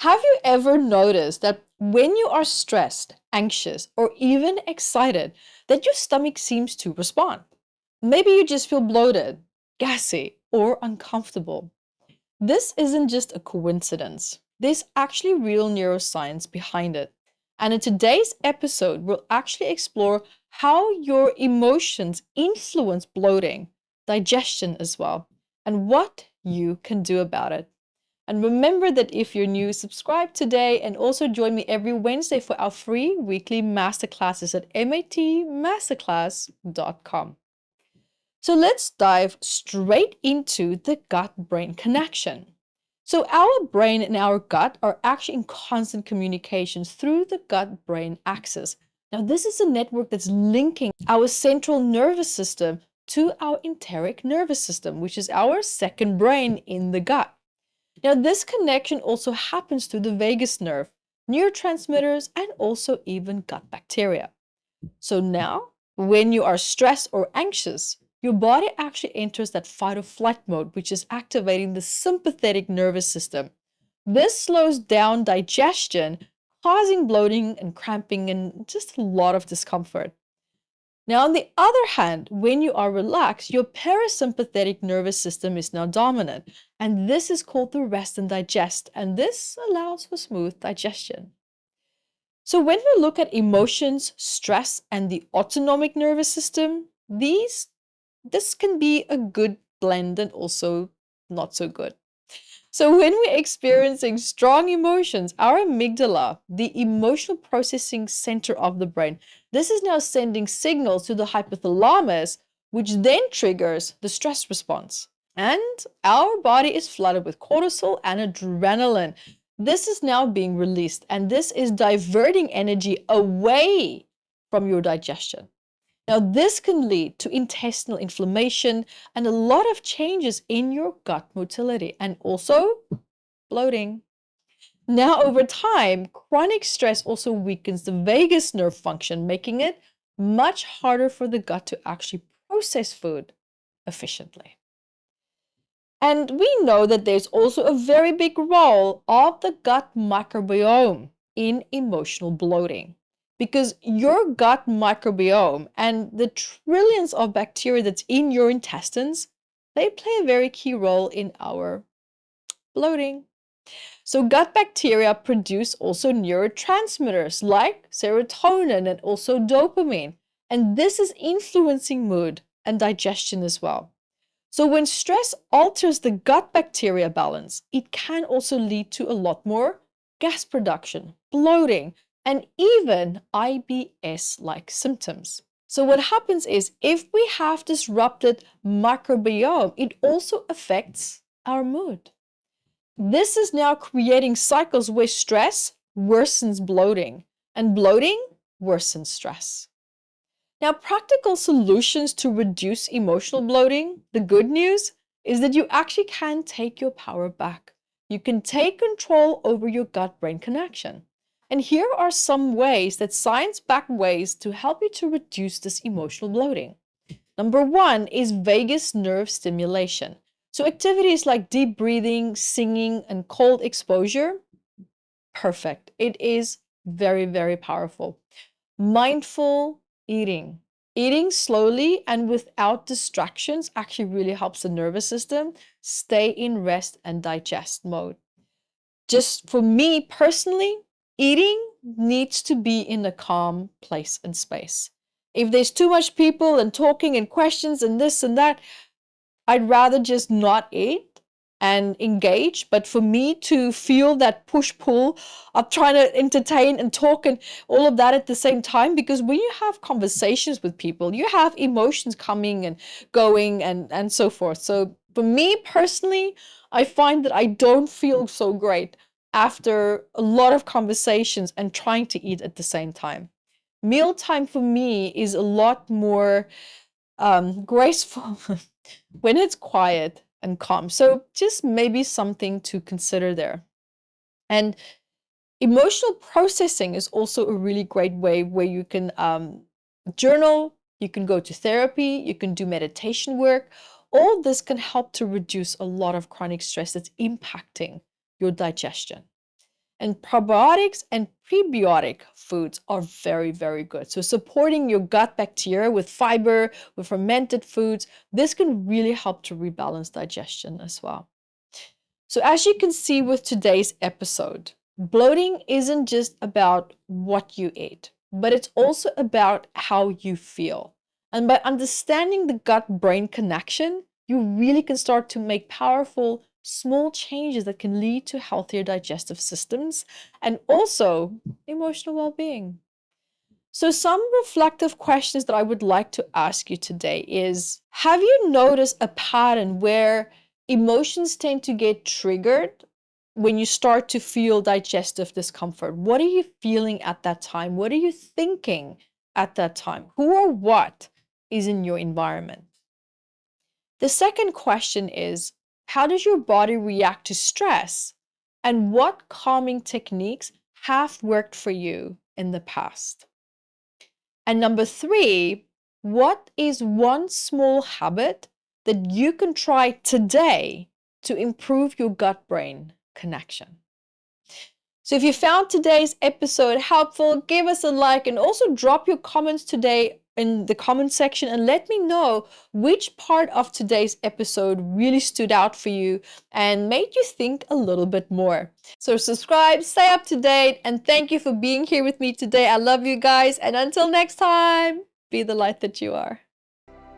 Have you ever noticed that when you are stressed, anxious, or even excited, that your stomach seems to respond? Maybe you just feel bloated, gassy, or uncomfortable. This isn't just a coincidence. There's actually real neuroscience behind it. And in today's episode, we'll actually explore how your emotions influence bloating, digestion as well, and what you can do about it. And remember that if you're new, subscribe today and also join me every Wednesday for our free weekly masterclasses at matmasterclass.com. So let's dive straight into the gut-brain connection. So our brain and our gut are actually in constant communications through the gut-brain axis. Now, this is a network that's linking our central nervous system to our enteric nervous system, which is our second brain in the gut. Now, this connection also happens through the vagus nerve, neurotransmitters, and also even gut bacteria. So now, when you are stressed or anxious, your body actually enters that fight or flight mode, which is activating the sympathetic nervous system. This slows down digestion, causing bloating and cramping and just a lot of discomfort. Now, on the other hand, when you are relaxed, your parasympathetic nervous system is now dominant, and this is called the rest and digest, and this allows for smooth digestion. So when we look at emotions, stress, and the autonomic nervous system, this can be a good blend and also not so good. So when we're experiencing strong emotions, our amygdala, the emotional processing center of the brain, this is now sending signals to the hypothalamus, which then triggers the stress response. And our body is flooded with cortisol and adrenaline. This is now being released, and this is diverting energy away from your digestion. Now, this can lead to intestinal inflammation and a lot of changes in your gut motility and also bloating. Now, over time, chronic stress also weakens the vagus nerve function, making it much harder for the gut to actually process food efficiently. And we know that there's also a very big role of the gut microbiome in emotional bloating. Because your gut microbiome and the trillions of bacteria that's in your intestines, they play a very key role in our bloating. So gut bacteria produce also neurotransmitters like serotonin and also dopamine. And this is influencing mood and digestion as well. So when stress alters the gut bacteria balance, it can also lead to a lot more gas production, bloating, and even IBS-like symptoms. So what happens is if we have disrupted microbiome, it also affects our mood. This is now creating cycles where stress worsens bloating and bloating worsens stress. Now, practical solutions to reduce emotional bloating, the good news is that you actually can take your power back. You can take control over your gut-brain connection. And here are some ways that science-backed ways to help you to reduce this emotional bloating. Number one is vagus nerve stimulation. So activities like deep breathing, singing, and cold exposure, perfect. It is very, very powerful. Mindful eating. Eating slowly and without distractions actually really helps the nervous system stay in rest and digest mode. Just for me personally, eating needs to be in a calm place and space. If there's too much people and talking and questions and this and that, I'd rather just not eat and engage. But for me to feel that push-pull of trying to entertain and talk and all of that at the same time, because when you have conversations with people, you have emotions coming and going and so forth. So for me personally, I find that I don't feel so great after a lot of conversations and trying to eat at the same time. Mealtime for me is a lot more graceful when it's quiet and calm. So just maybe something to consider there. And emotional processing is also a really great way where you can journal, you can go to therapy, you can do meditation work. All this can help to reduce a lot of chronic stress that's impacting your digestion. And probiotics and prebiotic foods are very, very good. So supporting your gut bacteria with fiber, with fermented foods, this can really help to rebalance digestion as well. So as you can see with today's episode, bloating isn't just about what you ate, but it's also about how you feel. And by understanding the gut-brain connection, you really can start to make powerful, small changes that can lead to healthier digestive systems and also emotional well-being. So some reflective questions that I would like to ask you today is, have you noticed a pattern where emotions tend to get triggered when you start to feel digestive discomfort? What are you feeling at that time? What are you thinking at that time? Who or what is in your environment? The second question is, how does your body react to stress? And what calming techniques have worked for you in the past? And number three, what is one small habit that you can try today to improve your gut brain connection? So if you found today's episode helpful, give us a like and also drop your comments today in the comment section and let me know which part of today's episode really stood out for you and made you think a little bit more. So subscribe, stay up to date, and thank you for being here with me today. I love you guys, and until next time, be the light that you are.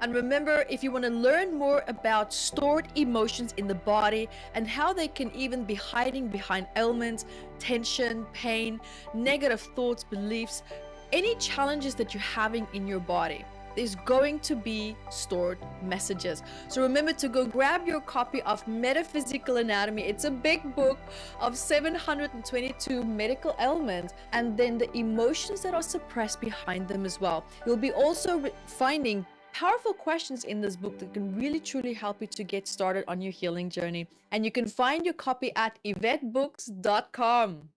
And remember, if you want to learn more about stored emotions in the body and how they can even be hiding behind ailments, tension, pain, negative thoughts, beliefs, any challenges that you're having in your body, there's going to be stored messages. So remember to go grab your copy of Metaphysical Anatomy. It's a big book of 722 medical ailments and then the emotions that are suppressed behind them as well. You'll be also finding powerful questions in this book that can really truly help you to get started on your healing journey. And you can find your copy at evettebooks.com.